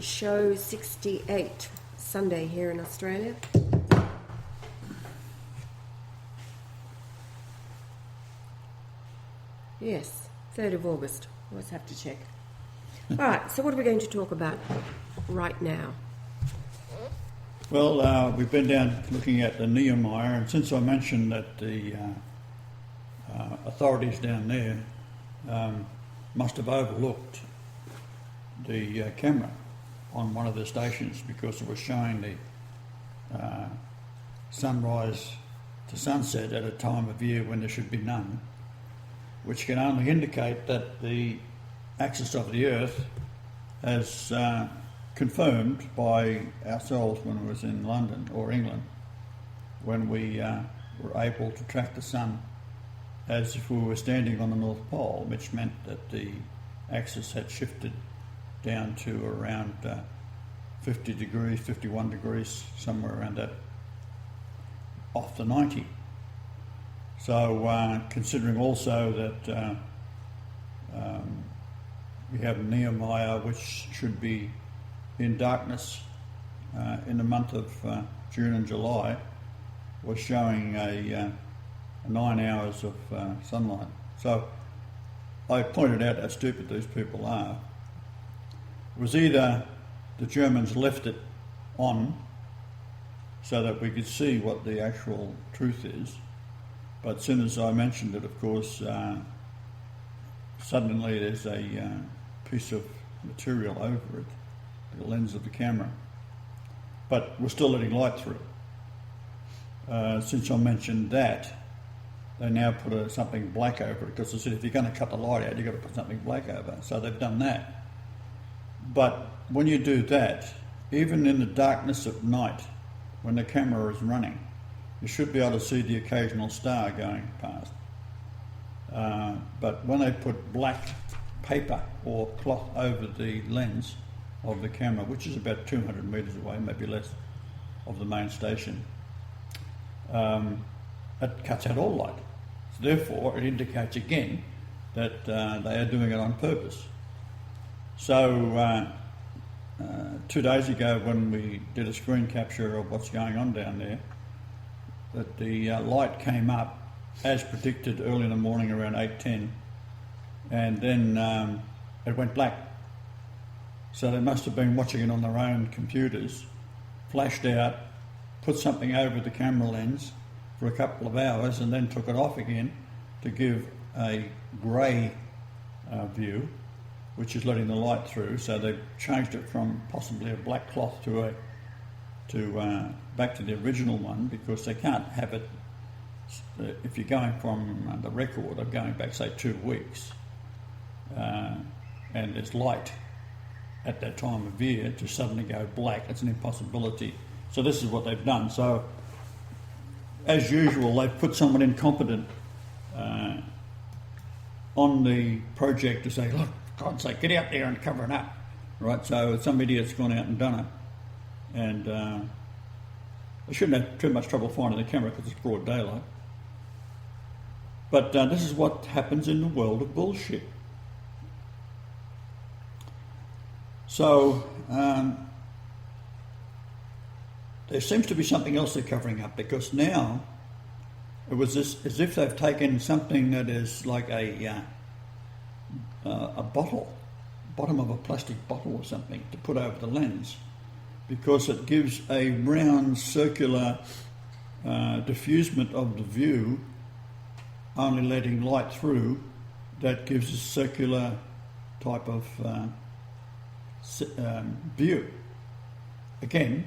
show 68, Sunday here in Australia. Yes, 3rd of August. Always have to check. All right, so what are we going to talk about right now? Well, we've been down looking at the Nehemiah, and since I mentioned that the authorities down there must have overlooked the camera on one of the stations because it was showing the sunrise to sunset at a time of year when there should be none, which can only indicate that the axis of the Earth has confirmed by ourselves when it was in London or England, when we were able to track the sun as if we were standing on the North Pole, which meant that the axis had shifted down to around 50 degrees, 51 degrees, somewhere around that, off the 90. So considering also that we have Nehemiah, which should be in darkness in the month of June and July, was showing a 9 hours of sunlight. So I pointed out how stupid these people are. It was either the Germans left it on so that we could see what the actual truth is, but as soon as I mentioned it, of course, suddenly there's a piece of material over it, the lens of the camera, but we're still letting light through. Since I mentioned that, they now put something black over it, because they said if you're going to cut the light out, you've got to put something black over. So they've done that. But when you do that, even in the darkness of night, when the camera is running, you should be able to see the occasional star going past. But when they put black paper or cloth over the lens of the camera, which is about 200 metres away, maybe less, of the main station, it cuts out all light. So therefore, it indicates again that they are doing it on purpose. So 2 days ago, when we did a screen capture of what's going on down there, that the light came up as predicted early in the morning around 8:10, and then it went black. So they must have been watching it on their own computers, flashed out, put something over the camera lens for a couple of hours, and then took it off again to give a grey view, which is letting the light through. So they've changed it from possibly a black cloth to back to the original one, because they can't have it, if you're going from the record of going back, say, 2 weeks, and there's light at that time of year, to suddenly go black, it's an impossibility. So this is what they've done. So as usual, they've put someone incompetent on the project to say, look, for God's sake, get out there and cover it up. Right, so some idiot's gone out and done it. And they shouldn't have too much trouble finding the camera because it's broad daylight. But this is what happens in the world of bullshit. So there seems to be something else they're covering up, because now it was as if they've taken something that is like a bottle, bottom of a plastic bottle or something, to put over the lens, because it gives a round circular diffusement of the view, only letting light through, that gives a circular type of view. Again,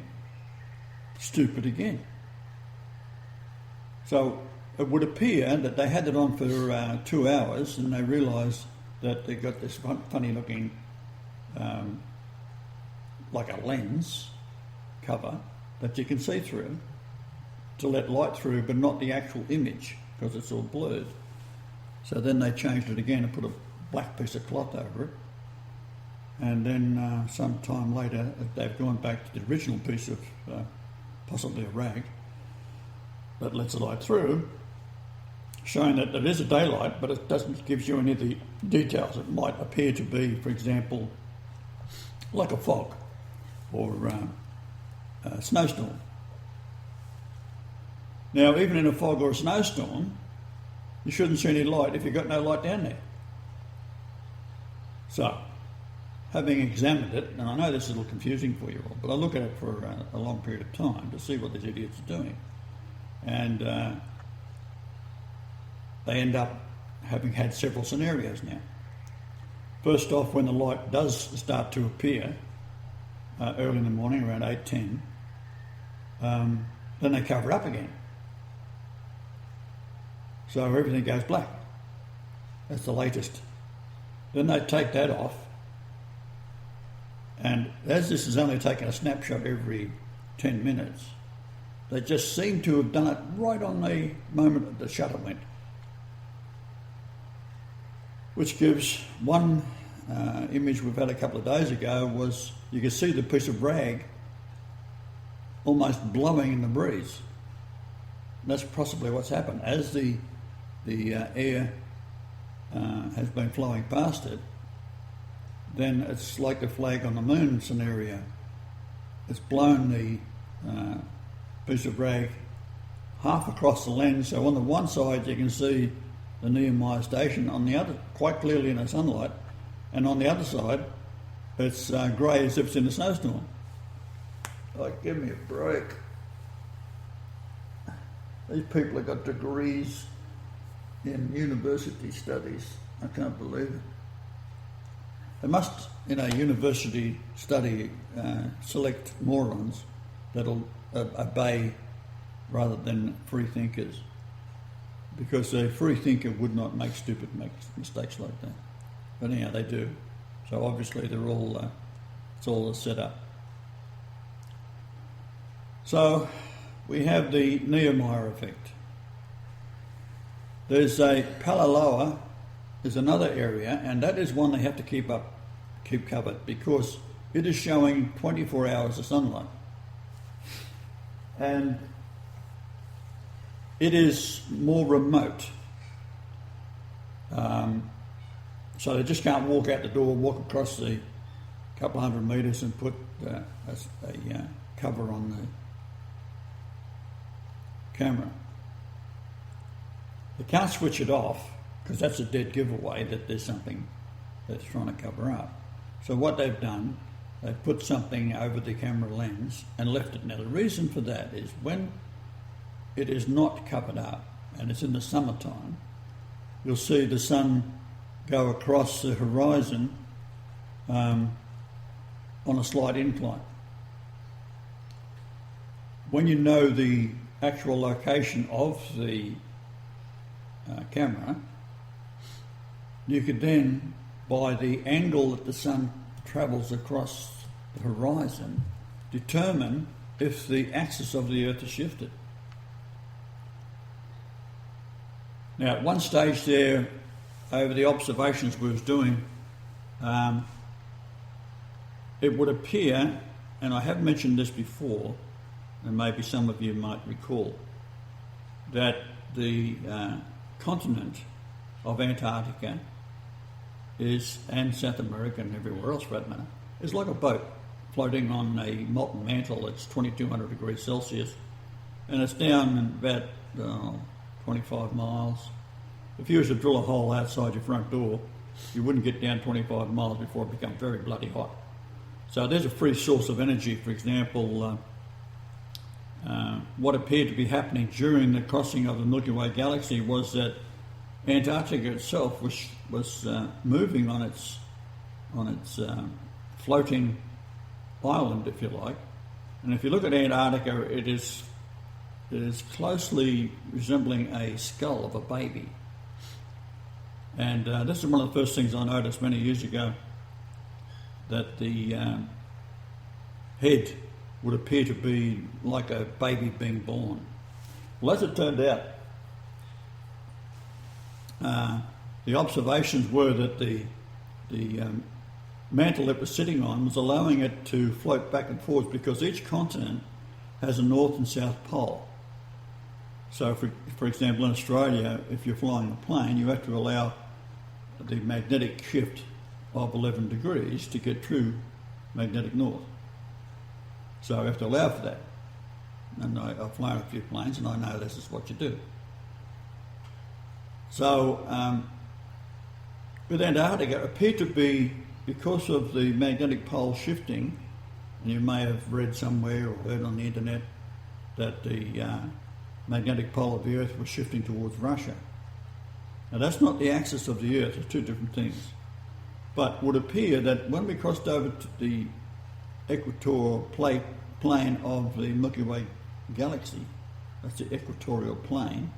stupid again. So it would appear that they had it on for 2 hours, and they realised that they got this funny looking, like a lens cover that you can see through to let light through, but not the actual image, because it's all blurred. So then they changed it again and put a black piece of cloth over it. And then some time later, they've gone back to the original piece of possibly a rag that lets the light through, showing that there is a daylight, but it doesn't give you any of the details. It might appear to be, for example, like a fog. a snowstorm. Now, even in a fog or a snowstorm, you shouldn't see any light if you've got no light down there. So, having examined it, and I know this is a little confusing for you all, but I look at it for a long period of time to see what these idiots are doing. And they end up having had several scenarios now. First off, when the light does start to appear early in the morning, around 8:10, then they cover up again. So everything goes black. That's the latest. Then they take that off, and as this is only taking a snapshot every 10 minutes, they just seem to have done it right on the moment that the shutter went. Which gives one image we've had a couple of days ago was you could see the piece of rag almost blowing in the breeze. And that's possibly what's happened. As the air has been flowing past it, then it's like the flag on the moon scenario. It's blown the piece of rag half across the lens, so on the one side you can see the Nehemiah station, on the other quite clearly in the sunlight, and on the other side it's grey as if it's in a snowstorm. Like, give me a break. These people have got degrees in university studies. I can't believe it. They must, in a university study, select morons that'll obey rather than free thinkers, because a free thinker would not make stupid mistakes like that. But anyhow, they do. So obviously they're all, it's all a setup. So we have the Nehemiah effect. There's a Palaloa, there's another area, and that is one they have to keep covered, because it is showing 24 hours of sunlight. And it is more remote. So they just can't walk out the door, walk across the couple of 100 metres and put a cover on the camera. They can't switch it off, because that's a dead giveaway that there's something that's trying to cover up. So what they've done, they've put something over the camera lens and left it. Now the reason for that is when it is not covered up and it's in the summertime, you'll see the sun go across the horizon on a slight incline. When you know the actual location of the camera, you could then, by the angle that the sun travels across the horizon, determine if the axis of the earth is shifted. Now, at one stage there, over the observations we was doing, it would appear, and I have mentioned this before, and maybe some of you might recall, that the continent of Antarctica is, and South America and everywhere else for that matter, is like a boat floating on a molten mantle that's 2200 degrees Celsius, and it's down about 25 miles. If you was to drill a hole outside your front door, you wouldn't get down 25 miles before it becomes very bloody hot. So there's a free source of energy. For example, what appeared to be happening during the crossing of the Milky Way galaxy was that Antarctica itself was moving on its floating island, if you like. And if you look at Antarctica, it is closely resembling a skull of a baby. And this is one of the first things I noticed many years ago, that the head would appear to be like a baby being born. Well, as it turned out, the observations were that the mantle it was sitting on was allowing it to float back and forth, because each continent has a north and south pole. So, for example, in Australia, if you're flying a plane, you have to allow the magnetic shift of 11 degrees to get true magnetic north. So we have to allow for that. And I've flown a few planes and I know this is what you do. So with Antarctica, it appeared to be, because of the magnetic pole shifting, and you may have read somewhere or heard on the internet that the magnetic pole of the Earth was shifting towards Russia. Now that's not the axis of the Earth, it's two different things. But it would appear that when we crossed over to the equatorial plane of the Milky Way galaxy, that's the equatorial plane,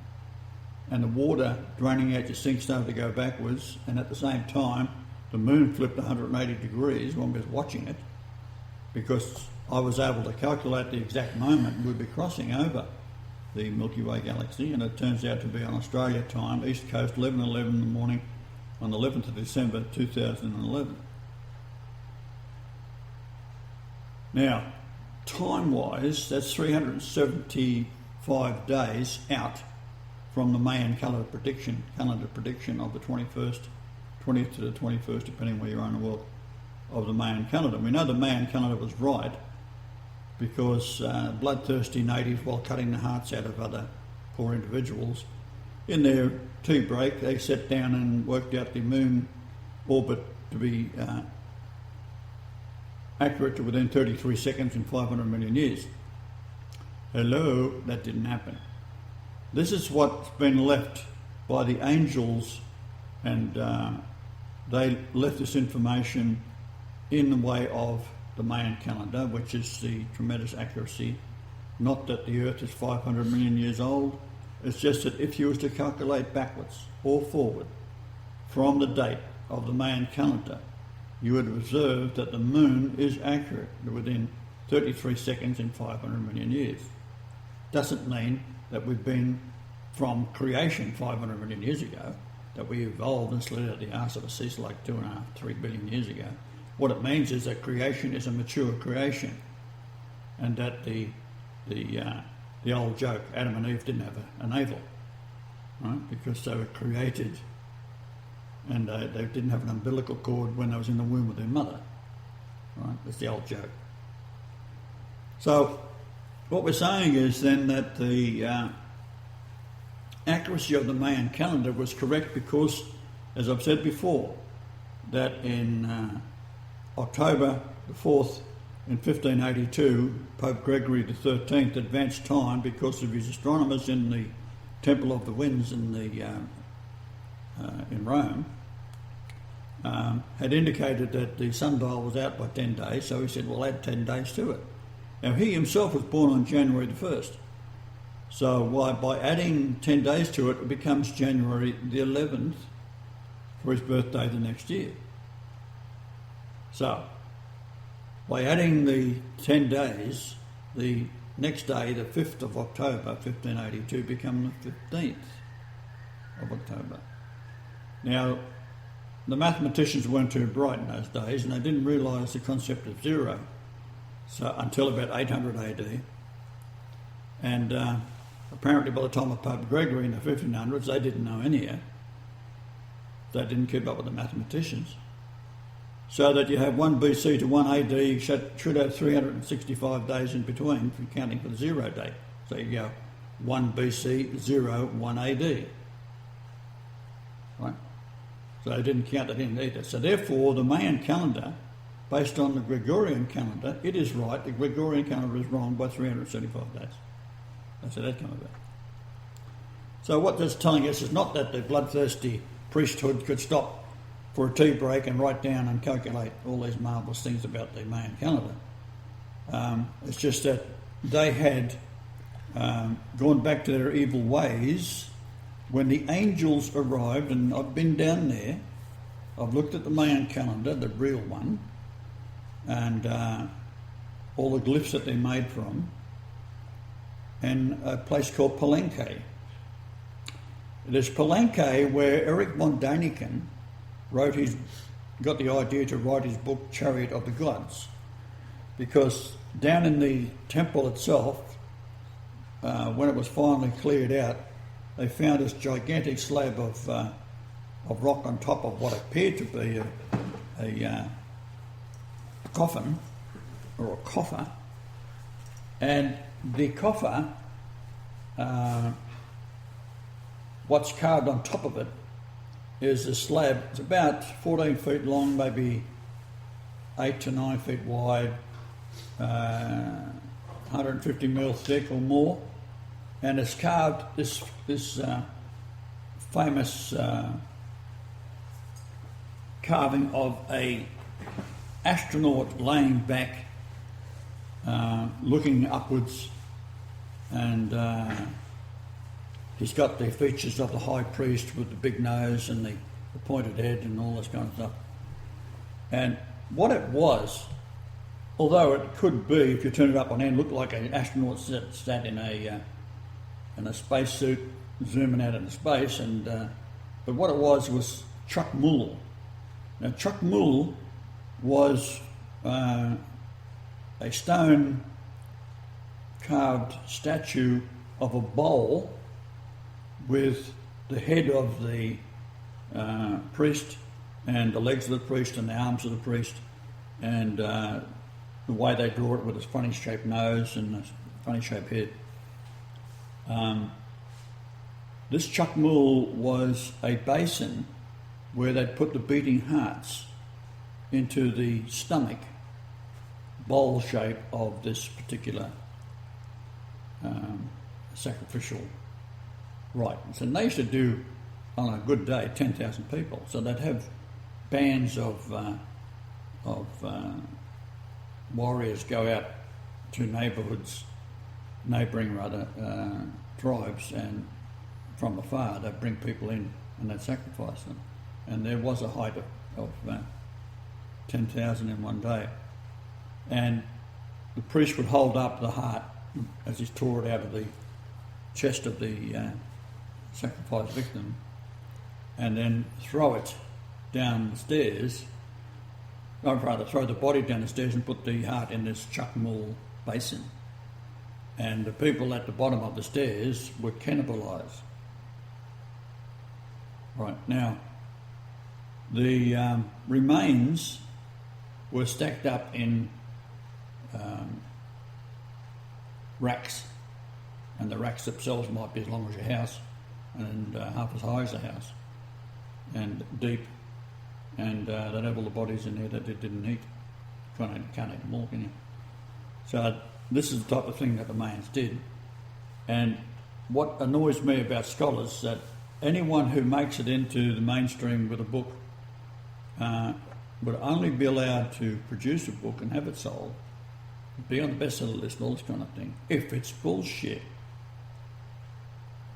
and the water draining out your sink started to go backwards, and at the same time the moon flipped 180 degrees when we was watching it, because I was able to calculate the exact moment we'd be crossing over the Milky Way galaxy, and it turns out to be on Australia time, East Coast, 11:11 in the morning on the 11th of December 2011. Now, time-wise, that's 375 days out from the Mayan calendar prediction of the 20th to the 21st, depending where you are in the world, of the Mayan calendar. We know the Mayan calendar was right because bloodthirsty natives, while cutting the hearts out of other poor individuals, in their tea break, they sat down and worked out the moon orbit to be accurate to within 33 seconds in 500 million years. Hello, that didn't happen. This is what's been left by the angels, and they left this information in the way of the Mayan calendar, which is the tremendous accuracy. Not that the Earth is 500 million years old, it's just that if you was to calculate backwards or forward from the date of the Mayan calendar, you would observe that the moon is accurate within 33 seconds in 500 million years. Doesn't mean that we've been from creation 500 million years ago, that we evolved and slid out the arse of a sea like 2.5, 3 billion years ago. What it means is that creation is a mature creation, and that the old joke, Adam and Eve didn't have a navel, right? Because they were created and they didn't have an umbilical cord when they was in the womb of their mother, right? That's the old joke. So what we're saying is then that the accuracy of the Mayan calendar was correct because, as I've said before, that in October the 4th in 1582, Pope Gregory XIII advanced time because of his astronomers in the Temple of the Winds in Rome, had indicated that the sundial was out by 10 days, so he said, we'll add 10 days to it. Now, he himself was born on January the 1st, so by adding 10 days to it, it becomes January the 11th for his birthday the next year. So, by adding the 10 days, the next day, the 5th of October, 1582, becomes the 15th of October. Now, the mathematicians weren't too bright in those days, and they didn't realise the concept of zero until about 800 AD. And apparently by the time of Pope Gregory in the 1500s, they didn't know any of it. They didn't keep up with the mathematicians. So that you have 1 BC to 1 AD, you should have 365 days in between for counting for the 0 date. So you go 1 BC, 0, 1 AD. Right? So they didn't count that in either. So therefore, the Mayan calendar, based on the Gregorian calendar, it is right. The Gregorian calendar is wrong by 375 days. That's how that came about. So what that's telling us is not that the bloodthirsty priesthood could stop for a tea break and write down and calculate all these marvellous things about the Mayan calendar. It's just that they had gone back to their evil ways when the angels arrived, and I've been down there, I've looked at the Mayan calendar, the real one, and all the glyphs that they're made from, and a place called Palenque. It is Palenque where Erich von Däniken got the idea to write his book Chariot of the Gods, because down in the temple itself, when it was finally cleared out, they found this gigantic slab of rock on top of what appeared to be a coffin or a coffer, And the coffer, what's carved on top of it is a slab. It's about 14 feet long, maybe 8 to 9 feet wide, 150 mil thick or more, and it's carved this famous carving of a astronaut laying back, looking upwards, and he's got the features of the high priest with the big nose and the pointed head and all this kind of stuff. And what it was, although it could be, if you turn it up on end, look like an astronaut sat in a spacesuit zooming out into space, and but what it was Chuck Mull. Now Chuck Mull was a stone carved statue of a bowl with the head of the priest and the legs of the priest and the arms of the priest, and the way they draw it with this funny shaped nose and this funny shaped head. This Chuck Mull was a basin where they'd put the beating hearts into the stomach bowl shape of this particular sacrificial rite. And they used to do, on a good day, 10,000 people. So they'd have bands of warriors go out to neighbouring tribes, and from afar they'd bring people in and they'd sacrifice them. And there was a height of 10,000 in one day. And the priest would hold up the heart as he tore it out of the chest of the sacrificed victim, and then throw it down the stairs, or rather throw the body down the stairs and put the heart in this Chuck Mull basin. And the people at the bottom of the stairs were cannibalised. Right, now the remains were stacked up in racks, and the racks themselves might be as long as your house and half as high as the house and deep, and they'd have all the bodies in there that they didn't eat. Can't eat them all, can you? So this is the type of thing that the Mayans did. And what annoys me about scholars is that anyone who makes it into the mainstream with a book would only be allowed to produce a book and have it sold, be on the bestseller list and all this kind of thing, if it's bullshit.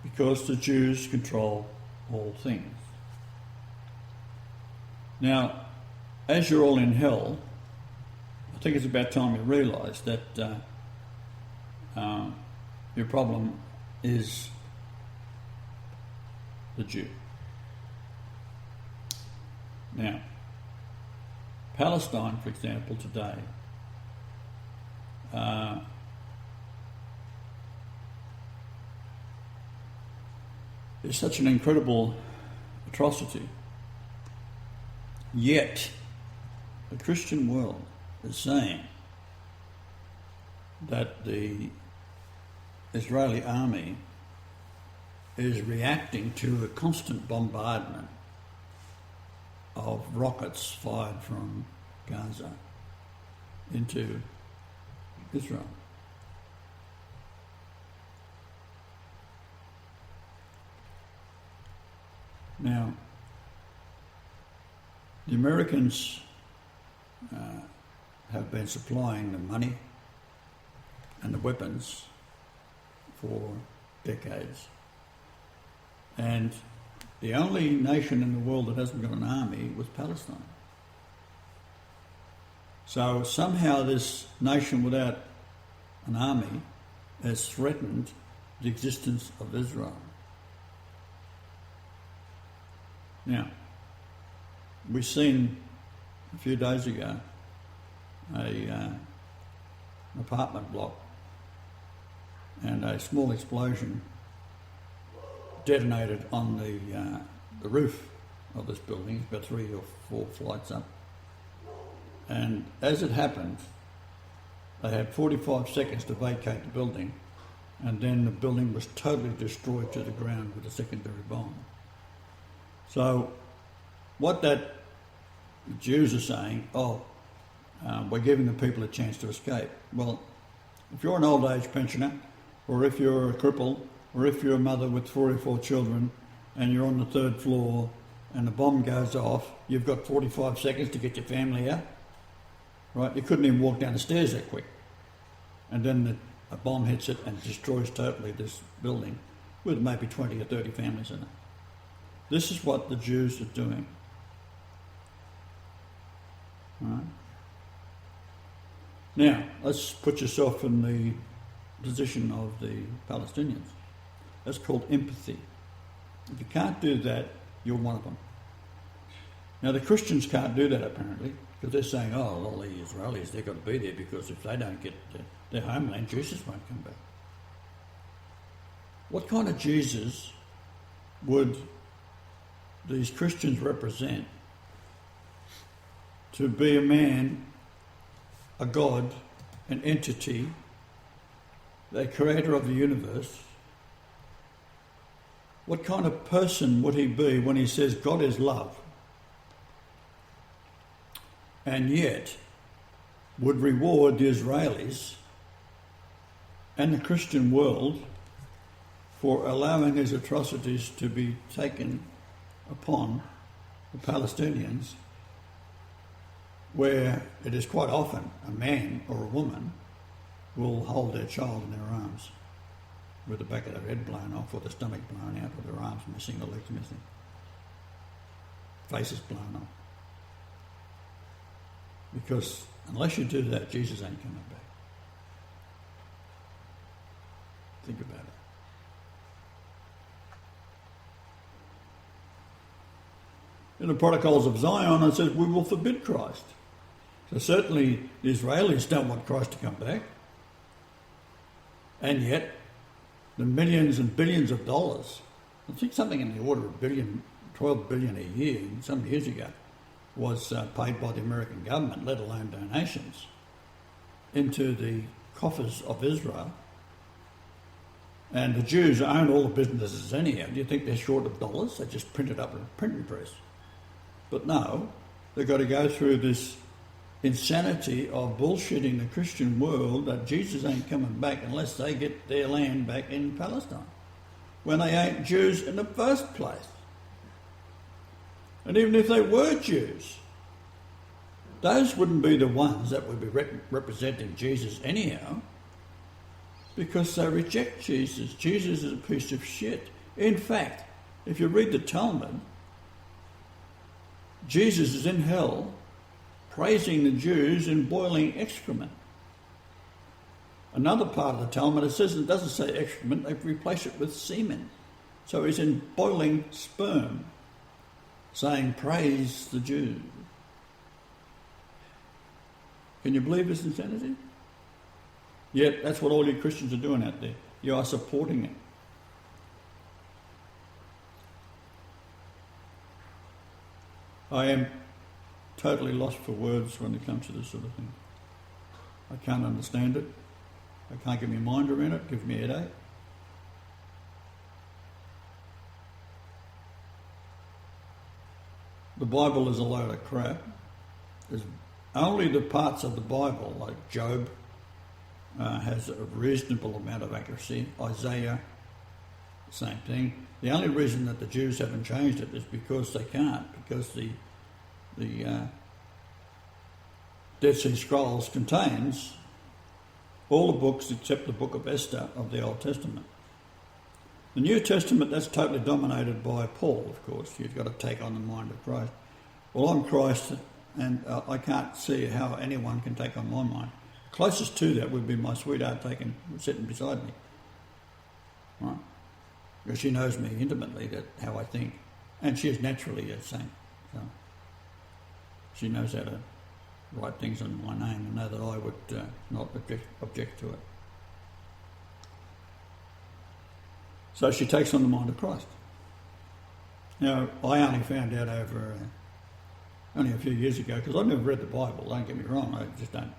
Because the Jews control all things. Now, as you're all in hell, I think it's about time you realise that your problem is the Jew. Now, Palestine, for example, today, is such an incredible atrocity. Yet, the Christian world is saying that the Israeli army is reacting to a constant bombardment of rockets fired from Gaza into Israel. Now, the Americans have been supplying the money and the weapons for decades. And the only nation in the world that hasn't got an army was Palestine. So somehow this nation without an army has threatened the existence of Israel. Now, we've seen a few days ago an apartment block and a small explosion detonated on the roof of this building, about 3 or 4 flights up. And as it happened, They had 45 seconds to vacate the building, and then the building was totally destroyed to the ground with a secondary bomb. So what that the Jews are saying, we're giving the people a chance to escape. Well, if you're an old age pensioner, or if you're a cripple, or if you're a mother with 4 or 4 children, and you're on the 3rd floor, and the bomb goes off, you've got 45 seconds to get your family out, right? You couldn't even walk down the stairs that quick. And then a bomb hits it and destroys totally this building with maybe 20 or 30 families in it. This is what the Jews are doing. Right? Now, let's put yourself in the position of the Palestinians. That's called empathy. If you can't do that, you're one of them. Now, the Christians can't do that apparently, because they're saying, all the Israelis, they've got to be there because if they don't get their homeland, Jesus won't come back. What kind of Jesus would these Christians represent? To be a man, a God, an entity, the creator of the universe. What kind of person would he be when he says God is love, and yet would reward the Israelis and the Christian world for allowing his atrocities to be taken upon the Palestinians, where it is quite often a man or a woman will hold their child in their arms with the back of their head blown off, or the stomach blown out, or their arms missing, the legs missing, faces blown off. Because unless you do that, Jesus ain't coming back. Think about it. In the Protocols of Zion, it says we will forbid Christ. So certainly the Israelis don't want Christ to come back. And yet, the millions and billions of dollars, I think something in the order of 12 billion a year, some years ago, was paid by the American government, let alone donations, into the coffers of Israel. And the Jews own all the businesses anyhow. Do you think they're short of dollars? They just print it up in a printing press. But no, they've got to go through this insanity of bullshitting the Christian world that Jesus ain't coming back unless they get their land back in Palestine, when they ain't Jews in the first place. And even if they were Jews, those wouldn't be the ones that would be representing Jesus anyhow, because they reject Jesus. Jesus is a piece of shit. In fact, if you read the Talmud, Jesus is in hell praising the Jews in boiling excrement. Another part of the Talmud, it doesn't say excrement, they've replaced it with semen. So he's in boiling sperm, saying praise the Jews. Can you believe this insanity? Yet that's what all you Christians are doing out there. You are supporting it. I am totally lost for words when it comes to this sort of thing. I can't understand it. I can't get my mind around it. It gives me a headache. The Bible is a load of crap. There's only the parts of the Bible, like Job, has a reasonable amount of accuracy. Isaiah, same thing. The only reason that the Jews haven't changed it is because they can't, because the Dead Sea Scrolls contains all the books except the book of Esther of the Old Testament. The New Testament, that's totally dominated by Paul, of course. You've got to take on the mind of Christ. Well, I'm Christ, and I can't see how anyone can take on my mind. Closest to that would be my sweetheart sitting beside me. Right? Because she knows me intimately, how I think. And she is naturally a saint. So she knows how to write things in my name and know that I would not object to it. So she takes on the mind of Christ. Now, I only found out only a few years ago, because I've never read the Bible, don't get me wrong, I just don't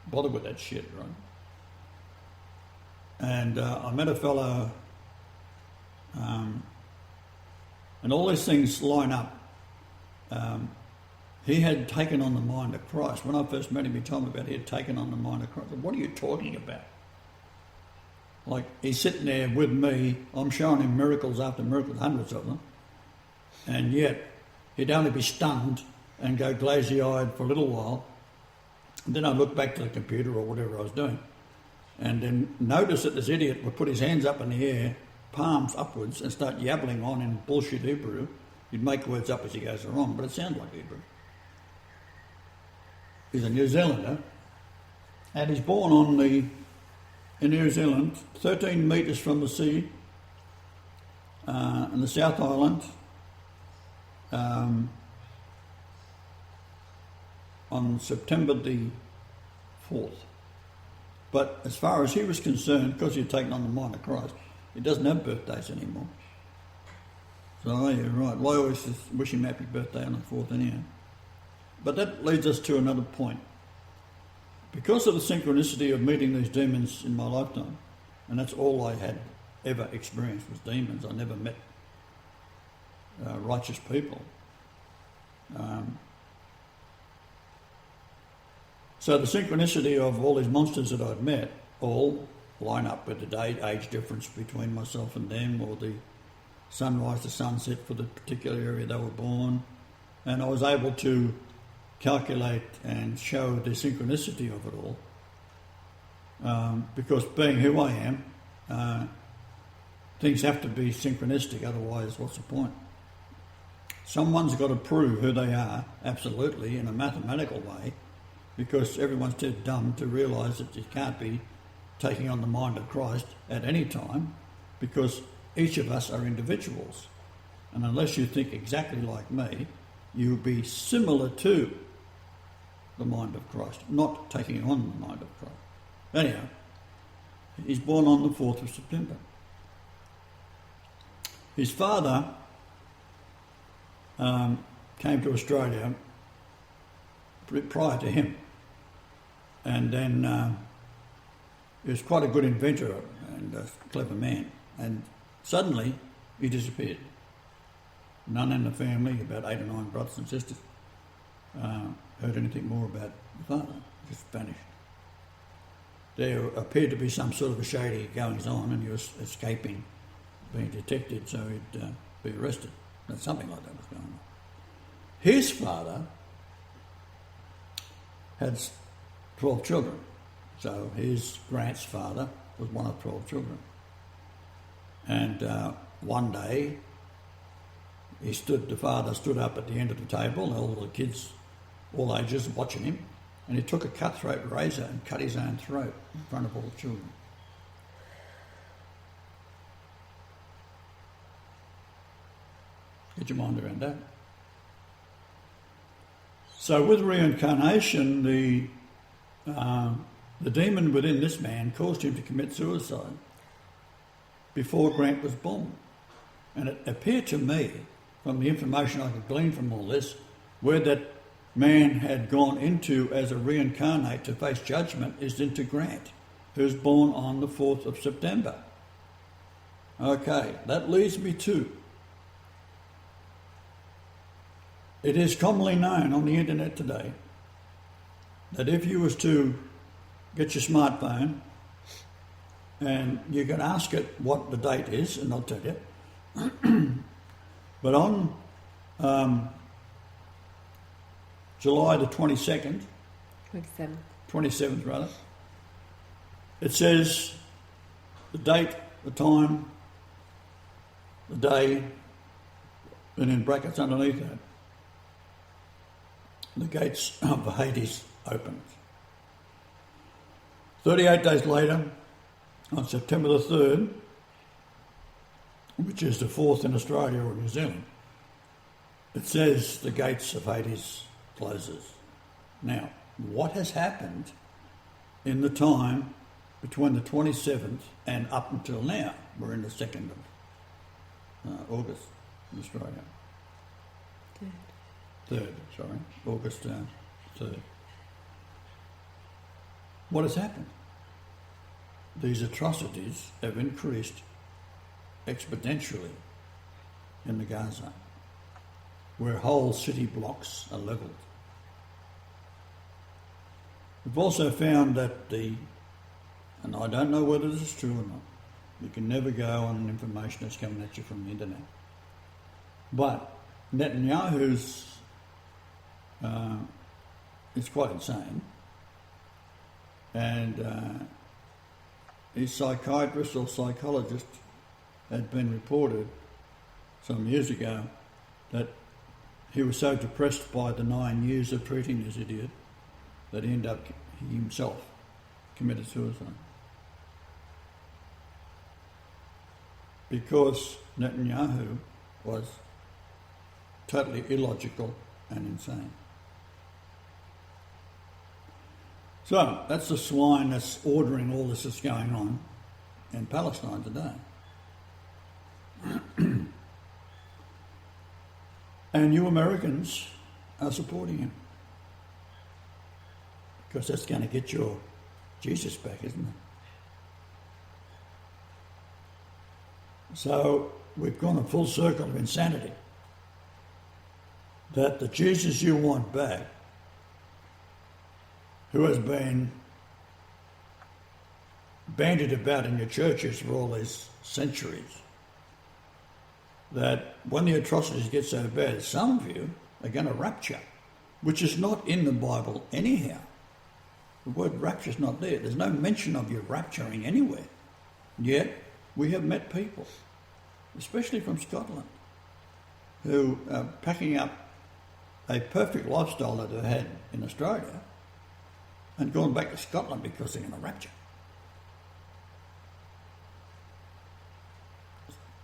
bother with that shit, right? And I met a fellow, and all these things line up. He had taken on the mind of Christ. When I first met him, he told me about he had taken on the mind of Christ. What are you talking about? Like, he's sitting there with me, I'm showing him miracles after miracles, hundreds of them, and yet he'd only be stunned and go glazy-eyed for a little while. And then I'd look back to the computer or whatever I was doing, and then notice that this idiot would put his hands up in the air, palms upwards, and start yabbling on in bullshit Hebrew. He'd make words up as he goes along, but it sounds like Hebrew. He's a New Zealander, and he's born in New Zealand, 13 metres from the sea, in the South Island, on September the 4th. But as far as he was concerned, because he'd taken on the mind of Christ, he doesn't have birthdays anymore. So, yeah, right. Well, I always just wish him happy birthday on the 4th anyhow. But that leads us to another point. Because of the synchronicity of meeting these demons in my lifetime, and that's all I had ever experienced was demons. I never met righteous people. So the synchronicity of all these monsters that I'd met all line up with the age difference between myself and them, or the sunrise to sunset for the particular area they were born. And I was able to calculate and show the synchronicity of it all. Because being who I am, things have to be synchronistic, otherwise what's the point? Someone's got to prove who they are, absolutely, in a mathematical way, because everyone's too dumb to realise that you can't be taking on the mind of Christ at any time, because each of us are individuals. And unless you think exactly like me, you'll be similar to the mind of Christ, not taking on the mind of Christ. Anyhow, he's born on the 4th of September. His father came to Australia prior to him, and then he was quite a good inventor and a clever man, and suddenly he disappeared. None in the family, about 8 or 9 brothers and sisters, heard anything more about the father. Just vanished. There appeared to be some sort of a shady goings on, and he was escaping being detected, so he'd be arrested. But something like that was going on. His father had 12 children, so his Grant's father was one of 12 children. And one day, the father stood up at the end of the table, and all the kids, all ages, watching him, and he took a cutthroat razor and cut his own throat in front of all the children. Get your mind around that. So with reincarnation, the demon within this man caused him to commit suicide before Grant was born. And it appeared to me, from the information I could glean from all this, where that man had gone into as a reincarnate to face judgment is into Grant, who's born on the 4th of September. Okay, that leads me to, it is commonly known on the internet today that if you was to get your smartphone and you can ask it what the date is, and I'll tell you, but on July the 22nd, 27th rather, it says the date, the time, the day, and in brackets underneath that, the gates of Hades opened. 38 days later, on September the 3rd, which is the 4th in Australia or New Zealand, it says the gates of Hades closes. Now, what has happened in the time between the 27th and up until now? We're in the 2nd of August in Australia. Good. 3rd, sorry, August 3rd. What has happened? These atrocities have increased exponentially in the Gaza, where whole city blocks are levelled. We've also found that and I don't know whether this is true or not, you can never go on information that's coming at you from the internet, but Netanyahu's is quite insane, and his psychiatrist or psychologist had been reported some years ago that he was so depressed by the 9 years of treating this idiot that he himself committed suicide. Because Netanyahu was totally illogical and insane. So that's the swine that's ordering all this that's going on in Palestine today. And you Americans are supporting him. Because that's going to get your Jesus back, isn't it? So we've gone a full circle of insanity. That the Jesus you want back, who has been bandied about in your churches for all these centuries, that when the atrocities get so bad, some of you are going to rapture, which is not in the Bible anyhow. The word rapture is not there. There's no mention of you rapturing anywhere. Yet we have met people, especially from Scotland, who are packing up a perfect lifestyle that they had in Australia and gone back to Scotland because they're going to rapture.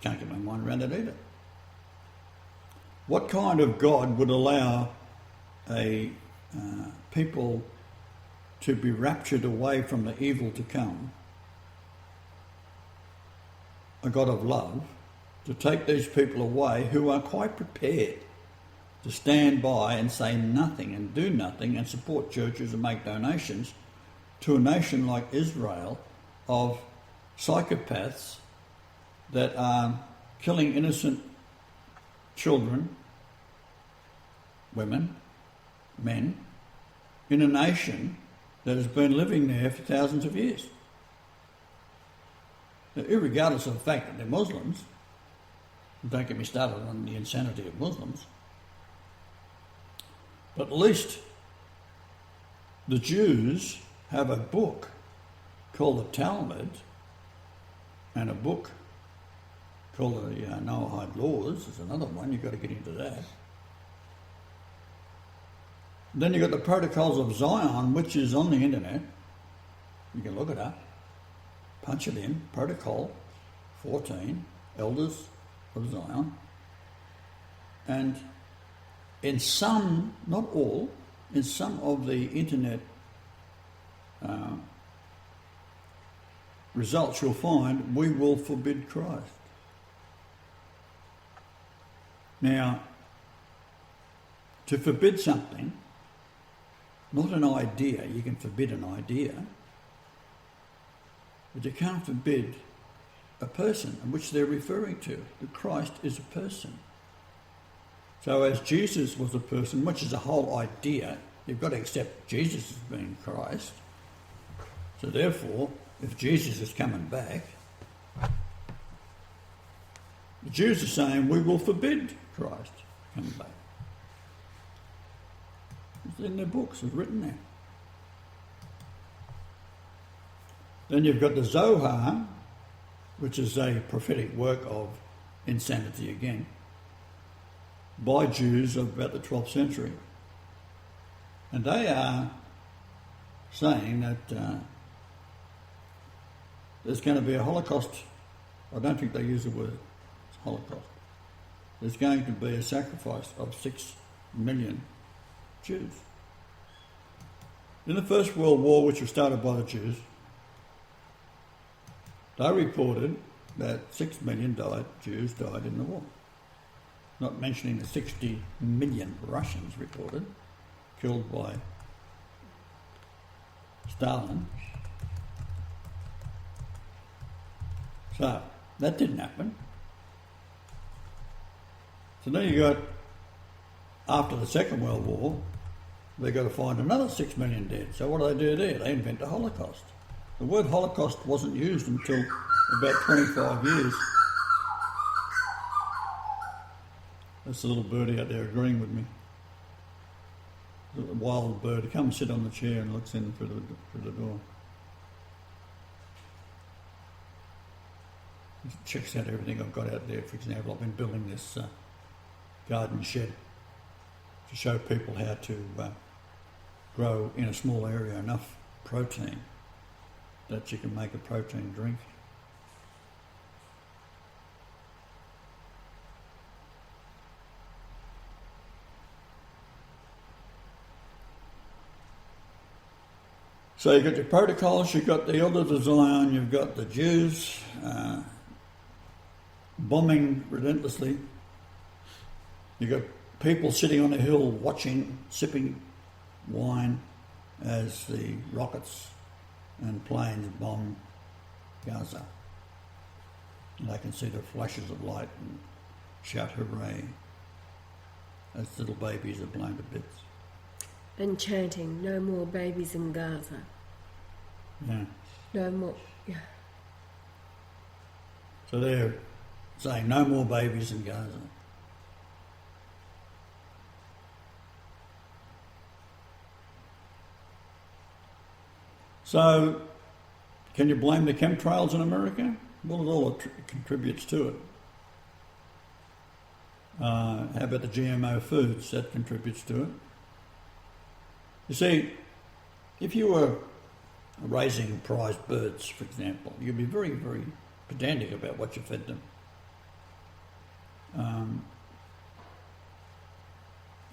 Can't get my mind around it either. What kind of God would allow a people to be raptured away from the evil to come, a God of love, to take these people away who are quite prepared to stand by and say nothing and do nothing and support churches and make donations to a nation like Israel of psychopaths that are killing innocent children, women, men, in a nation that has been living there for thousands of years. Now, irregardless of the fact that they're Muslims, don't get me started on the insanity of Muslims, but at least the Jews have a book called the Talmud and a book called the Noahide Laws. There's another one, you've got to get into that. Then you've got the Protocols of Zion, which is on the internet. You can look it up. Punch it in, Protocol 14, Elders of Zion. And in some, not all, in some of the internet results you'll find, we will forbid Christ. Now, to forbid something, not an idea, you can forbid an idea, but you can't forbid a person, which they're referring to. The Christ is a person. So as Jesus was a person, which is a whole idea, you've got to accept Jesus as being Christ. So therefore, if Jesus is coming back, the Jews are saying we will forbid Christ coming back. It's in their books, it's written there. Then you've got the Zohar, which is a prophetic work of insanity again, by Jews of about the 12th century. And they are saying that there's going to be a Holocaust. I don't think they use the word Holocaust. There's going to be a sacrifice of 6 million Jews. In the First World War, which was started by the Jews, they reported that 6 million Jews died in the war. Not mentioning the 60 million Russians reported, killed by Stalin. So, that didn't happen. So then you got, after the Second World War, they got to find another 6 million dead. So what do? They invent the Holocaust. The word Holocaust wasn't used until about 25 years. That's a little birdie out there agreeing with me. A wild bird. He comes sit on the chair and looks in through the door. He checks out everything I've got out there. For example, I've been building this garden shed to show people how to grow in a small area enough protein that you can make a protein drink. So you've got your protocols, you've got the elders of Zion, you've got the Jews bombing relentlessly. You've got people sitting on a hill watching, sipping wine as the rockets and planes bomb Gaza. And they can see the flashes of light and shout hooray as little babies are blown to bits. And chanting, no more babies in Gaza. Yeah. No more, yeah. So they're saying no more babies in Gaza. So, can you blame the chemtrails in America? Well, it all contributes to it. How about the GMO foods? That contributes to it. You see, if you were raising prize birds, for example, you'd be very, very pedantic about what you fed them.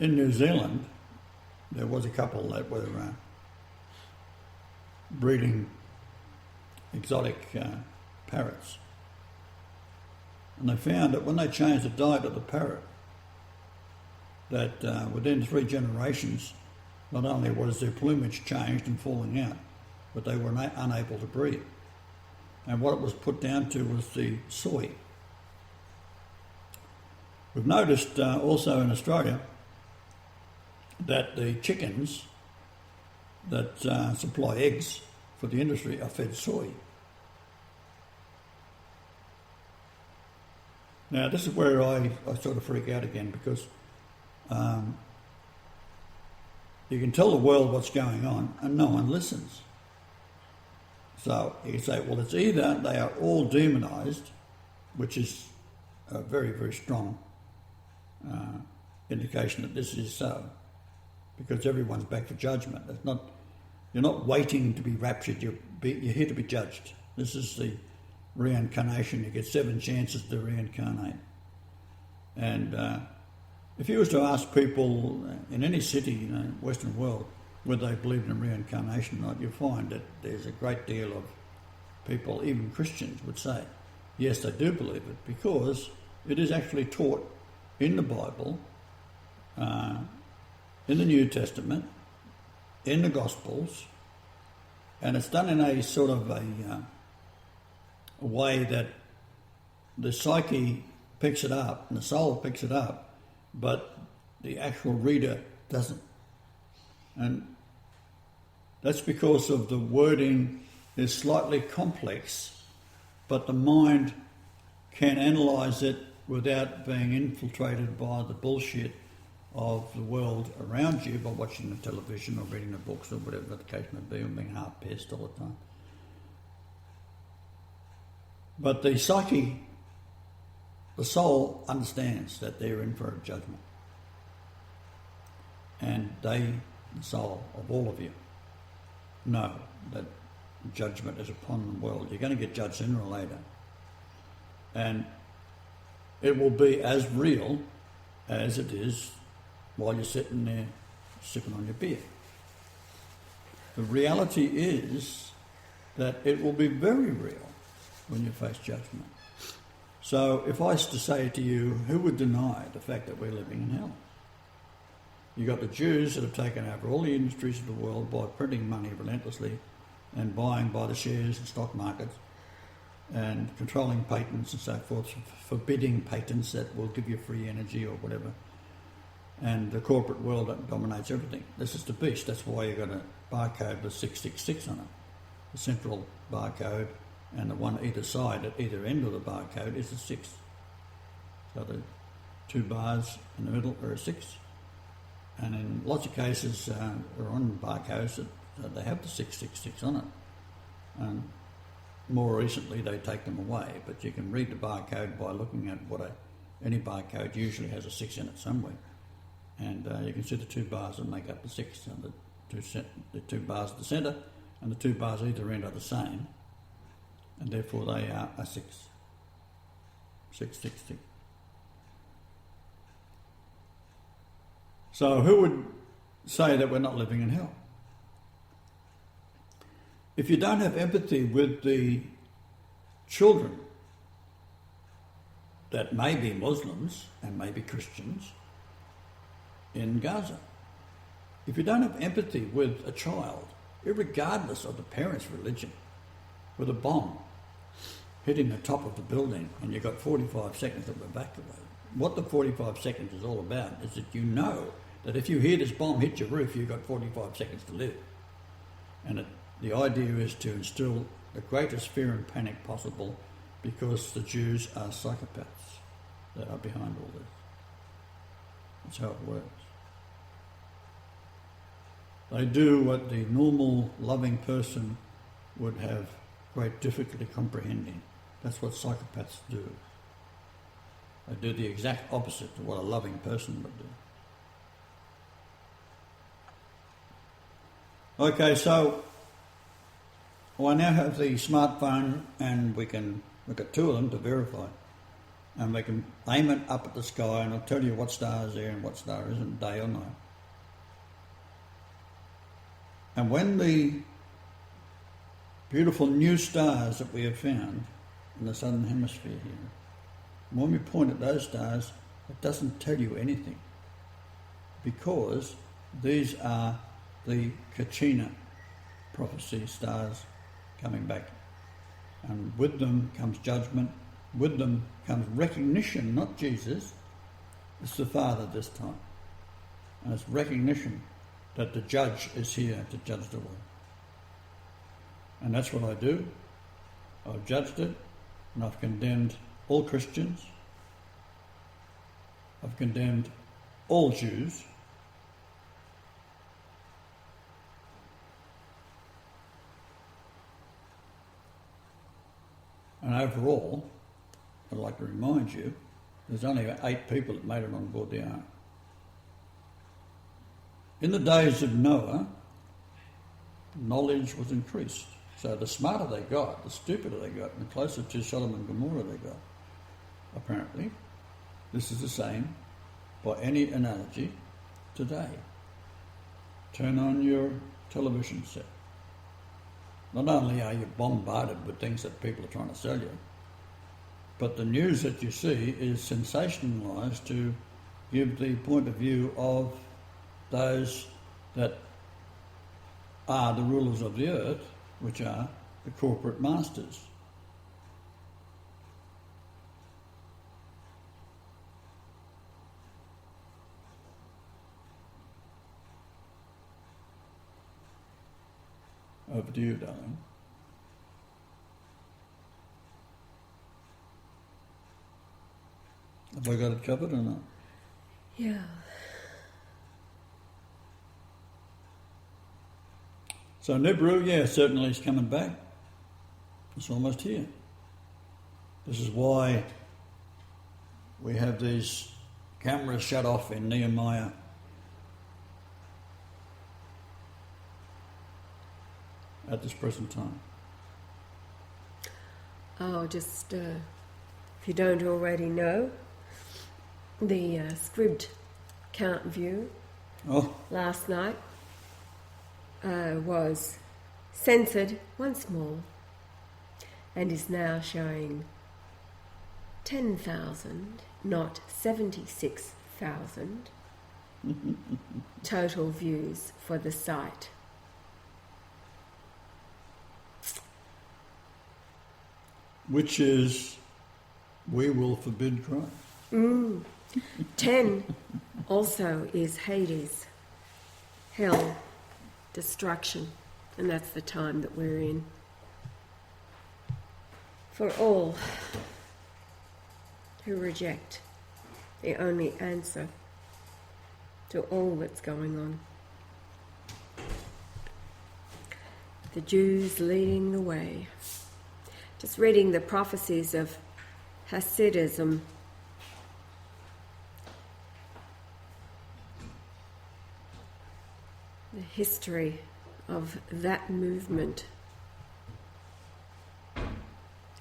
In New Zealand, there was a couple that were breeding exotic parrots. And they found that when they changed the diet of the parrot, that within 3 generations, not only was their plumage changed and falling out, but they were unable to breed. And what it was put down to was the soy. We've noticed also in Australia that the chickens that supply eggs for the industry are fed soy. Now, this is where I sort of freak out again, because you can tell the world what's going on and no one listens. So you say, well, it's either they are all demonised, which is a very, very strong indication that this is so, because everyone's back for judgment. It's not, you're not waiting to be raptured, you're here to be judged. This is the reincarnation. You get 7 chances to reincarnate. And if you was to ask people in any city in the Western world whether they believed in reincarnation or not, you'll find that there's a great deal of people, even Christians, would say, yes, they do believe it, because it is actually taught in the Bible, in the New Testament, in the Gospels, and it's done in a sort of a way that the psyche picks it up and the soul picks it up, but the actual reader doesn't. And that's because of the wording is slightly complex, but the mind can analyse it without being infiltrated by the bullshit of the world around you by watching the television or reading the books or whatever the case may be, or being half-pissed all the time. But the psyche, the soul, understands that they're in for a judgment. And they, the soul of all of you, know that judgment is upon the world. You're going to get judged sooner or later. And it will be as real as it is while you're sitting there sipping on your beer. The reality is that it will be very real when you face judgment. So if I was to say to you, who would deny the fact that we're living in hell? You've got the Jews that have taken over all the industries of the world by printing money relentlessly and buying by the shares and stock markets and controlling patents and so forth, forbidding patents that will give you free energy or whatever. And the corporate world that dominates everything. This is the beast. That's why you've got a barcode with 666 on it. The central barcode, and the one either side at either end of the barcode is a 6. So the 2 bars in the middle are a 6. And in lots of cases, or on barcodes, that they have the 666 on it. And more recently, they take them away. But you can read the barcode by looking at any barcode usually has a 6 in it somewhere. And you can see the 2 bars that make up the 6, and the 2 bars at the centre and the 2 bars either end are the same, and therefore they are a 6. 666. So who would say that we're not living in hell? If you don't have empathy with the children that may be Muslims and may be Christians in Gaza, if you don't have empathy with a child, irregardless of the parents' religion, with a bomb hitting the top of the building and you've got 45 seconds to evacuate, what the 45 seconds is all about is that you know that if you hear this bomb hit your roof, you've got 45 seconds to live. And the idea is to instill the greatest fear and panic possible, because the Jews are psychopaths that are behind all this. That's how it works. They do what the normal loving person would have great difficulty comprehending. That's what psychopaths do. They do the exact opposite of what a loving person would do. Okay, so I now have the smartphone, and we've got 2 of them to verify. And we can aim it up at the sky, and it'll tell you what star is there and what star isn't, day or night. And when the beautiful new stars that we have found in the southern hemisphere here, when we point at those stars, it doesn't tell you anything, because these are the Kachina prophecy stars coming back. And with them comes judgment, with them comes recognition, not Jesus, it's the Father this time. And it's recognition that the judge is here to judge the world. And that's what I do. I've judged it, and I've condemned all Christians. I've condemned all Jews. And overall, I'd like to remind you, there's only 8 people that made it on board the ark. In the days of Noah, knowledge was increased. So the smarter they got, the stupider they got, and the closer to Sodom and Gomorrah they got. Apparently, this is the same by any analogy today. Turn on your television set. Not only are you bombarded with things that people are trying to sell you, but the news that you see is sensationalised to give the point of view of those that are the rulers of the earth, which are the corporate masters. Over to you, darling. Have I got it covered or not? Yeah. So Nibiru, yeah, certainly is coming back. It's almost here. This is why we have these cameras shut off in Nehemiah. At this present time. Oh, just if you don't already know, the scribed count view last night was censored once more and is now showing 10,000, not 76,000 total views for the site. Which is, we will forbid Christ. 10 also is Hades, hell, destruction, and that's the time that we're in. For all who reject the only answer to all that's going on. The Jews leading the way. Just reading the prophecies of Hasidism. The history of that movement.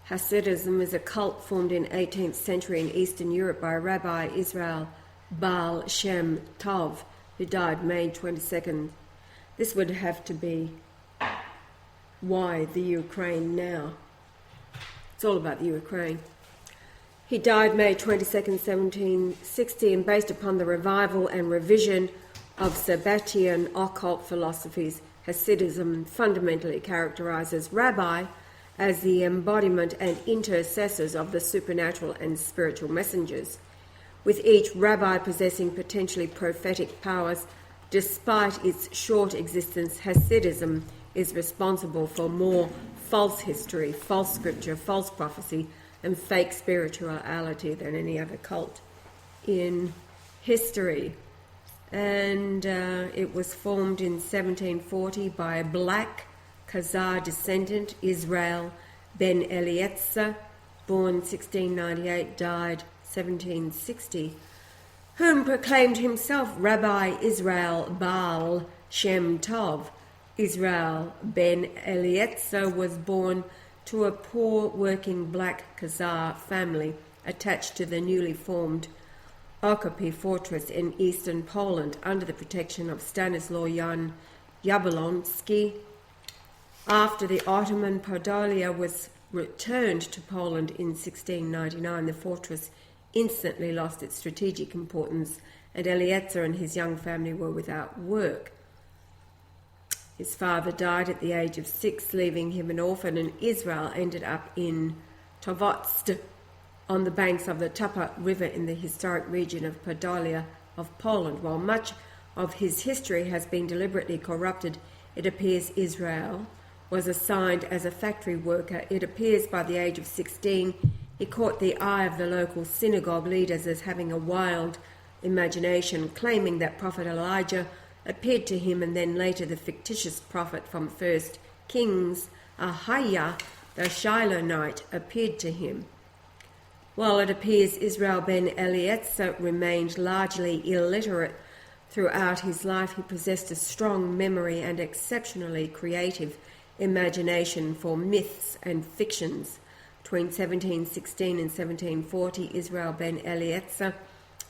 Hasidism is a cult formed in 18th century in Eastern Europe by Rabbi Israel Baal Shem Tov, who died May 22nd. This would have to be why the Ukraine now. It's all about the Ukraine. He died May 22nd, 1760, and based upon the revival and revision of Sabbatian occult philosophies, Hasidism fundamentally characterizes Rabbi as the embodiment and intercessors of the supernatural and spiritual messengers, with each rabbi possessing potentially prophetic powers. Despite its short existence, Hasidism is responsible for more false history, false scripture, false prophecy, and fake spirituality than any other cult in history. And it was formed in 1740 by a black Khazar descendant, Israel Ben Eliezer, born 1698, died 1760, whom proclaimed himself Rabbi Israel Baal Shem Tov. Israel Ben Eliezer was born to a poor working black Khazar family attached to the newly formed Okopi fortress in eastern Poland under the protection of Stanislaw Jan Jablonski. After the Ottoman Podolia was returned to Poland in 1699, the fortress instantly lost its strategic importance, and Eliezer and his young family were without work. His father died at the age of 6, leaving him an orphan, and Israel ended up in Tovost on the banks of the Tapa River in the historic region of Podolia of Poland. While much of his history has been deliberately corrupted, it appears Israel was assigned as a factory worker. It appears by the age of 16 he caught the eye of the local synagogue leaders as having a wild imagination, claiming that Prophet Elijah appeared to him, and then later the fictitious prophet from 1 Kings, Ahiah, the Shilonite, appeared to him. While it appears Israel Ben Eliezer remained largely illiterate throughout his life, he possessed a strong memory and exceptionally creative imagination for myths and fictions. Between 1716 and 1740, Israel Ben Eliezer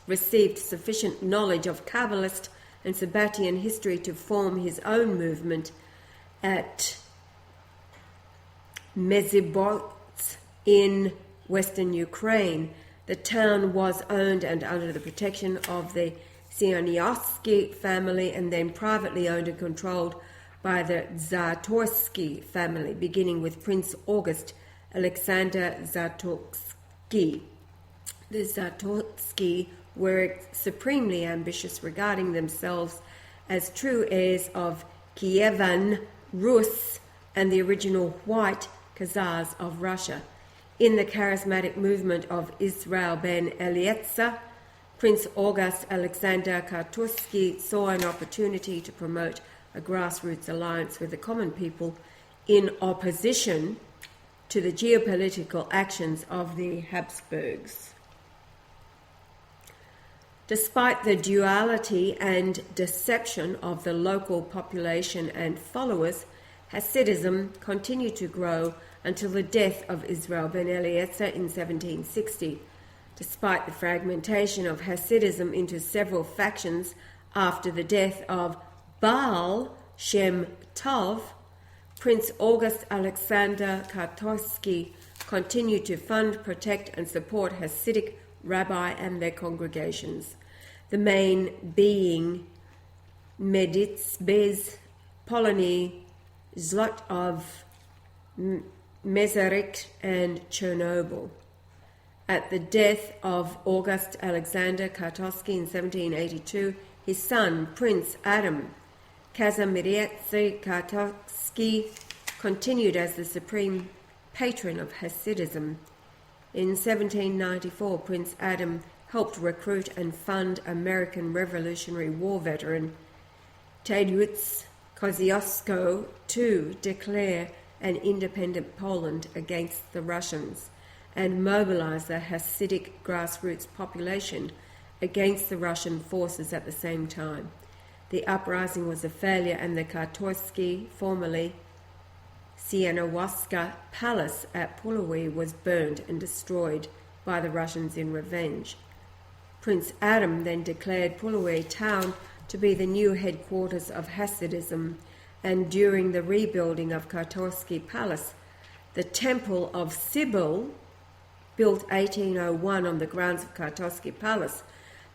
received sufficient knowledge of Kabbalist and Sabbatian history to form his own movement at Mezhibots in western Ukraine. The town was owned and under the protection of the Sianiosky family, and then privately owned and controlled by the Zatorsky family, beginning with Prince August Alexander Zatorsky. The Zatorsky were supremely ambitious, regarding themselves as true heirs of Kievan Rus and the original white Khazars of Russia. In the charismatic movement of Israel Ben Eliezer, Prince August Alexander Zatorsky saw an opportunity to promote a grassroots alliance with the common people in opposition to the geopolitical actions of the Habsburgs. Despite the duality and deception of the local population and followers, Hasidism continued to grow until the death of Israel Ben Eliezer in 1760. Despite the fragmentation of Hasidism into several factions after the death of Baal Shem Tov, Prince August Alexander Zatorsky continued to fund, protect, and support Hasidic rabbi and their congregations. the main being Medits, Bez, Polony, Zlotov, Mezerik, and Chernobyl. At the death of August Alexander Kartovsky in 1782, his son, Prince Adam Kazimierz Kartovsky, continued as the supreme patron of Hasidism. In 1794, Prince Adam helped recruit and fund American Revolutionary War veteran Tadeusz Kosciuszko to declare an independent Poland against the Russians and mobilize the Hasidic grassroots population against the Russian forces at the same time. The uprising was a failure, and the Kartovsky, formerly Sienowska palace at Puławy, was burned and destroyed by the Russians in revenge. Prince Adam then declared Puławy town to be the new headquarters of Hasidism, and during the rebuilding of Kartovsky Palace, the Temple of Sibyl, built 1801 on the grounds of Kartovsky Palace,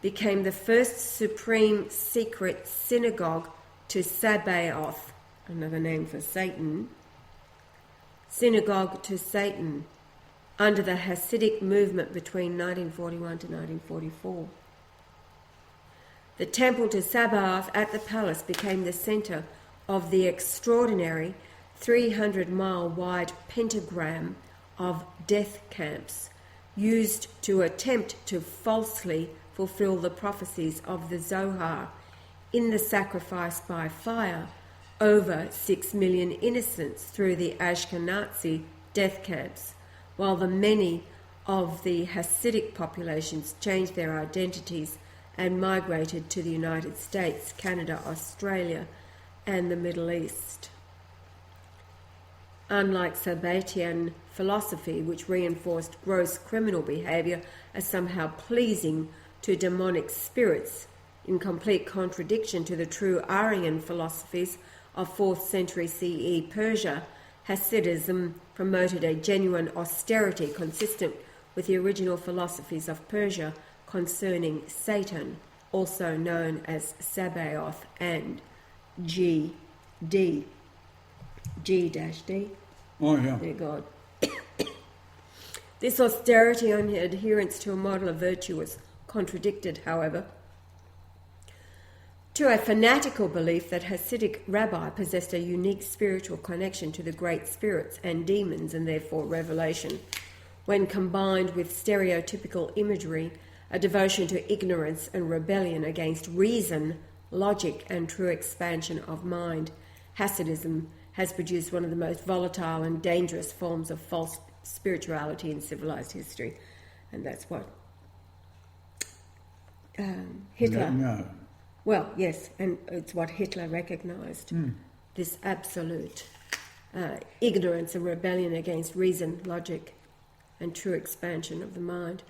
became the first supreme secret synagogue to Sabaoth, another name for Satan, Synagogue to Satan, under the Hasidic movement between 1941 to 1944. The temple to Sabaoth at the palace became the centre of the extraordinary 300-mile-wide pentagram of death camps used to attempt to falsely fulfill the prophecies of the Zohar in the sacrifice by fire over 6 million innocents through the Ashkenazi death camps, while the many of the Hasidic populations changed their identities and migrated to the United States, Canada, Australia, and the Middle East. Unlike Sabbatean philosophy, which reinforced gross criminal behaviour as somehow pleasing to demonic spirits, in complete contradiction to the true Aryan philosophies of 4th century CE Persia, Hasidism promoted a genuine austerity consistent with the original philosophies of Persia concerning Satan, also known as Sabaoth and G-D. G-D. Oh, yeah. Dear God. This austerity and adherence to a model of virtue was contradicted, however, to a fanatical belief that Hasidic rabbi possessed a unique spiritual connection to the great spirits and demons, and therefore revelation, when combined with stereotypical imagery, a devotion to ignorance and rebellion against reason, logic, and true expansion of mind. Hasidism has produced one of the most volatile and dangerous forms of false spirituality in civilized history. And that's what Hitler... No. Well, yes, and it's what Hitler recognised, this absolute ignorance and rebellion against reason, logic, and true expansion of the mind.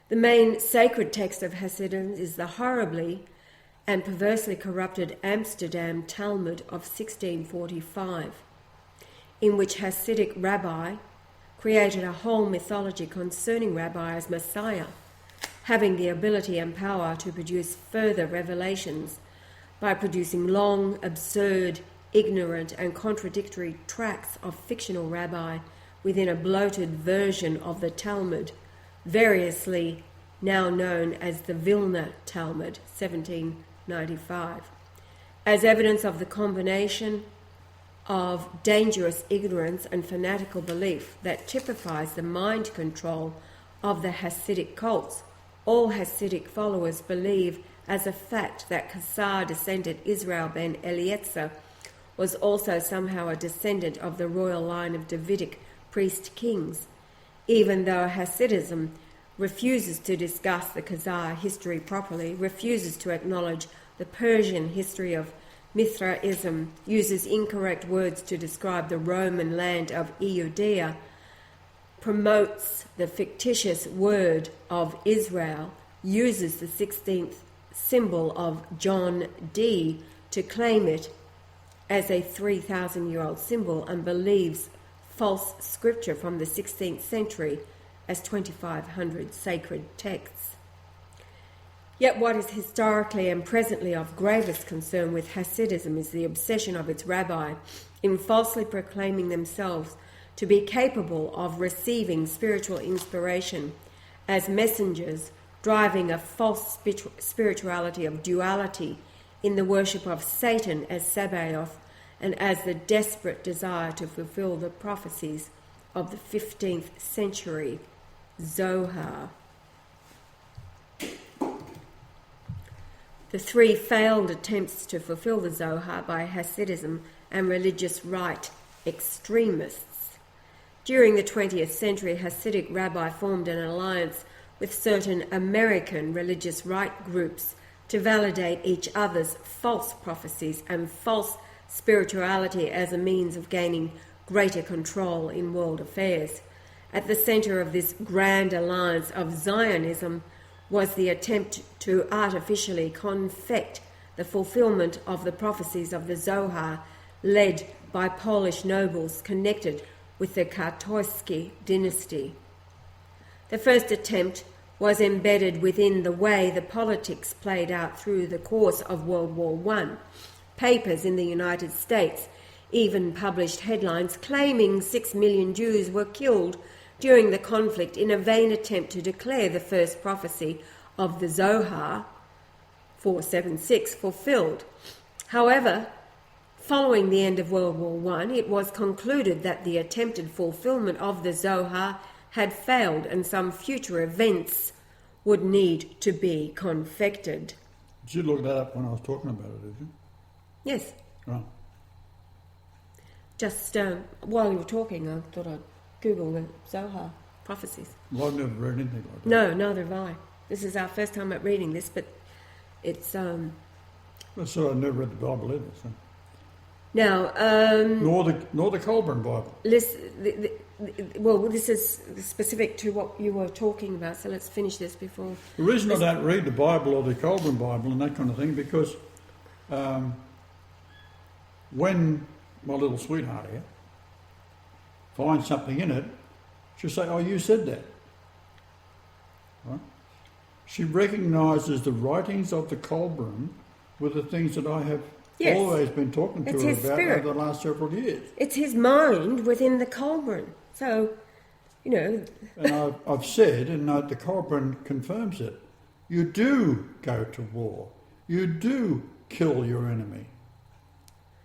The main sacred text of Hasidism is the horribly and perversely corrupted Amsterdam Talmud of 1645, in which Hasidic rabbi created a whole mythology concerning rabbi as Messiah, having the ability and power to produce further revelations by producing long, absurd, ignorant, and contradictory tracts of fictional rabbi within a bloated version of the Talmud, variously now known as the Vilna Talmud, 1795, as evidence of the combination of dangerous ignorance and fanatical belief that typifies the mind control of the Hasidic cults. All Hasidic followers believe as a fact that Khazar descendant Israel ben Eliezer was also somehow a descendant of the royal line of Davidic priest kings, even though Hasidism refuses to discuss the Khazar history properly, refuses to acknowledge the Persian history of Mithraism, uses incorrect words to describe the Roman land of Judea, promotes the fictitious word of Israel, uses the 16th symbol of John D to claim it as a 3,000-year-old symbol, and believes false scripture from the 16th century as 2,500 sacred texts. Yet what is historically and presently of gravest concern with Hasidism is the obsession of its rabbi in falsely proclaiming themselves to be capable of receiving spiritual inspiration as messengers, driving a false spirituality of duality in the worship of Satan as Sabaoth and as the desperate desire to fulfill the prophecies of the 15th century Zohar. The three failed attempts to fulfill the Zohar by Hasidism and religious right extremists. During the 20th century, Hasidic rabbi formed an alliance with certain American religious right groups to validate each other's false prophecies and false spirituality as a means of gaining greater control in world affairs. At the centre of this grand alliance of Zionism was the attempt to artificially confect the fulfillment of the prophecies of the Zohar, led by Polish nobles connected with the Kartosky dynasty. The first attempt was embedded within the way the politics played out through the course of World War I. Papers in the United States even published headlines claiming 6 million Jews were killed during the conflict in a vain attempt to declare the first prophecy of the Zohar, 476, fulfilled. However, following the end of World War I, it was concluded that the attempted fulfillment of the Zohar had failed and some future events would need to be confected. Did you look that up when I was talking about it, did you? Yes. Right. Just while you were talking, I thought I'd Google the Zohar prophecies. Well, I've never read anything like that. No, neither have I. This is our first time at reading this, but it's... Well, so I've never read the Bible either, so... Now... nor the Colburn Bible. This is specific to what you were talking about, so let's finish this before... The reason I don't read the Bible or the Colburn Bible and that kind of thing, because when my little sweetheart here finds something in it, she'll say, "Oh, you said that." Right? She recognises the writings of the Colburn with the things that I have always been talking to her about over the last several years. It's his mind within the Colburn. So, you know... And I've said, and the Colburn confirms it, you do go to war. You do kill your enemy.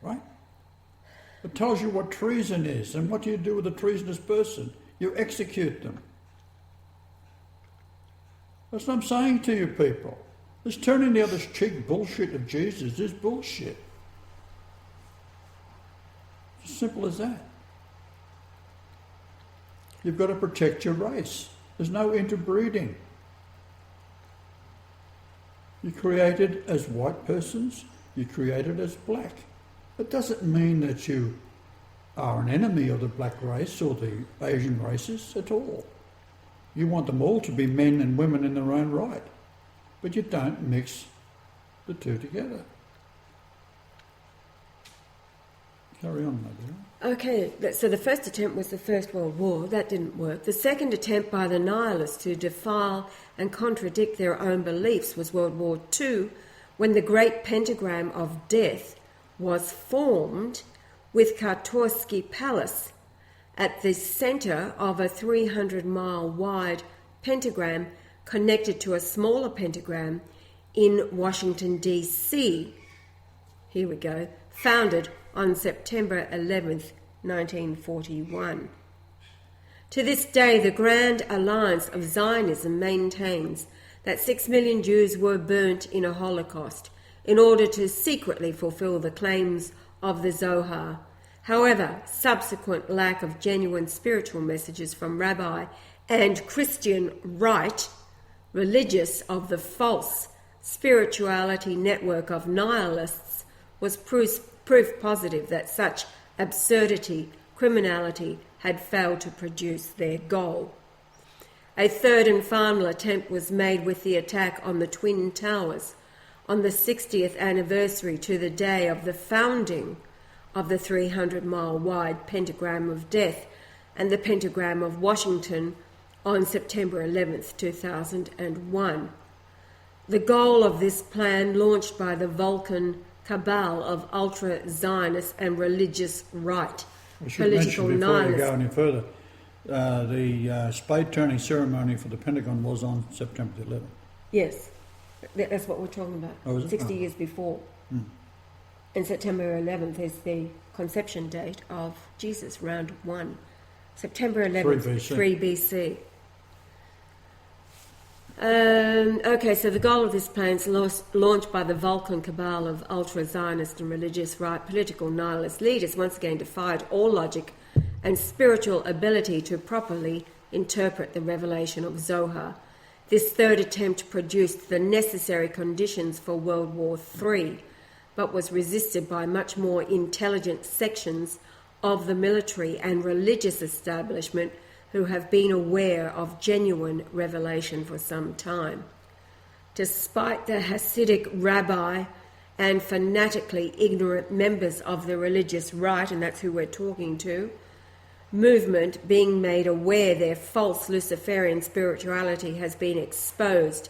Right? It tells you what treason is, and what do you do with a treasonous person? You execute them. That's what I'm saying to you people. This turning the other cheek bullshit of Jesus is bullshit. It's as simple as that. You've got to protect your race. There's no interbreeding. You're created as white persons. You're created as black. It doesn't mean that you are an enemy of the black race or the Asian races at all. You want them all to be men and women in their own right, but you don't mix the two together. Carry on, my dear. Okay, so the first attempt was the First World War. That didn't work. The second attempt by the nihilists to defile and contradict their own beliefs was World War II, when the Great Pentagram of Death was formed with Kartosky Palace at the centre of a 300-mile wide pentagram connected to a smaller pentagram in Washington, D.C. Here we go. Founded on September 11th, 1941. To this day, the Grand Alliance of Zionism maintains that 6 million Jews were burnt in a Holocaust in order to secretly fulfill the claims of the Zohar. However, subsequent lack of genuine spiritual messages from Rabbi and Christian right, religious of the false spirituality network of nihilists, was proof positive that such absurdity, criminality, had failed to produce their goal. A third and final attempt was made with the attack on the Twin Towers on the 60th anniversary to the day of the founding of the 300-mile wide Pentagram of Death and the Pentagram of Washington on September 11th, 2001. The goal of this plan, launched by the Vulcan cabal of ultra-Zionist and religious right, We should political mention before we nihilists. go any further, the spade-turning ceremony for the Pentagon was on September the 11th. Yes, that's what we're talking about. Oh, is it? 60 years before. And September 11th is the conception date of Jesus, round 1. September 11th, 3 BC. Okay, so the goal of this plan is launched by the Vulcan cabal of ultra-Zionist and religious right political nihilist leaders, once again defied all logic and spiritual ability to properly interpret the revelation of Zohar. This third attempt produced the necessary conditions for World War III, but was resisted by much more intelligent sections of the military and religious establishment who have been aware of genuine revelation for some time. Despite the Hasidic rabbi and fanatically ignorant members of the religious right, and that's who we're talking to, movement being made aware their false Luciferian spirituality has been exposed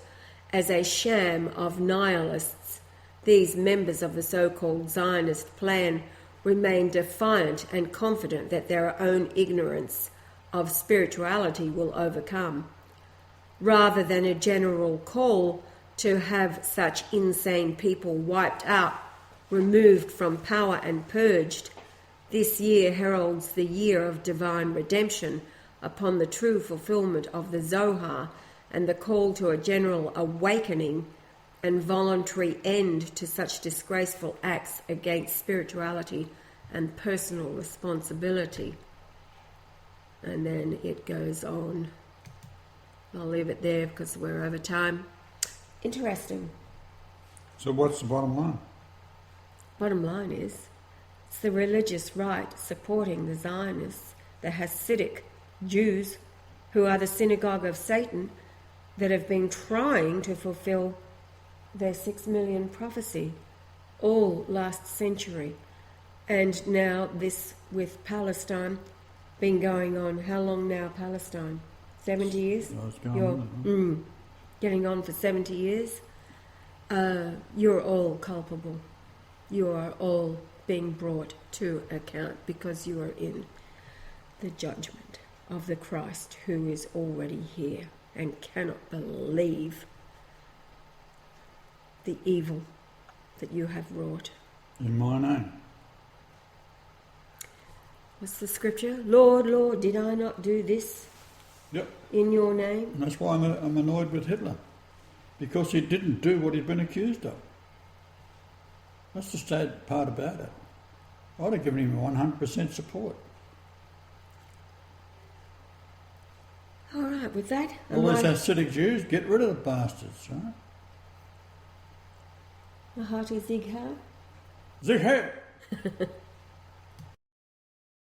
as a sham of nihilists, these members of the so-called Zionist plan remain defiant and confident that their own ignorance of spirituality will overcome. Rather than a general call to have such insane people wiped out, removed from power and purged, this year heralds the year of divine redemption upon the true fulfillment of the Zohar and the call to a general awakening and voluntary end to such disgraceful acts against spirituality and personal responsibility. And then it goes on. I'll leave it there because we're over time. Interesting. So what's the bottom line? Bottom line is, it's the religious right supporting the Zionists, the Hasidic Jews, who are the Synagogue of Satan, that have been trying to fulfill their 6 million prophecy all last century. And now this with Palestine been going on. How long now, Palestine? 70 years? Oh, it's going Getting on for 70 years. You're all culpable. You are all being brought to account because you are in the judgment of the Christ who is already here and cannot believe the evil that you have wrought. In my name. What's the scripture? Lord, Lord, did I not do this Yep. in your name? And that's why I'm annoyed with Hitler. Because he didn't do what he'd been accused of. That's the sad part about it. I'd have given him 100% support. All right, with that, All those Hasidic Jews, get rid of the bastards, right? a hearty zig-ha. Zig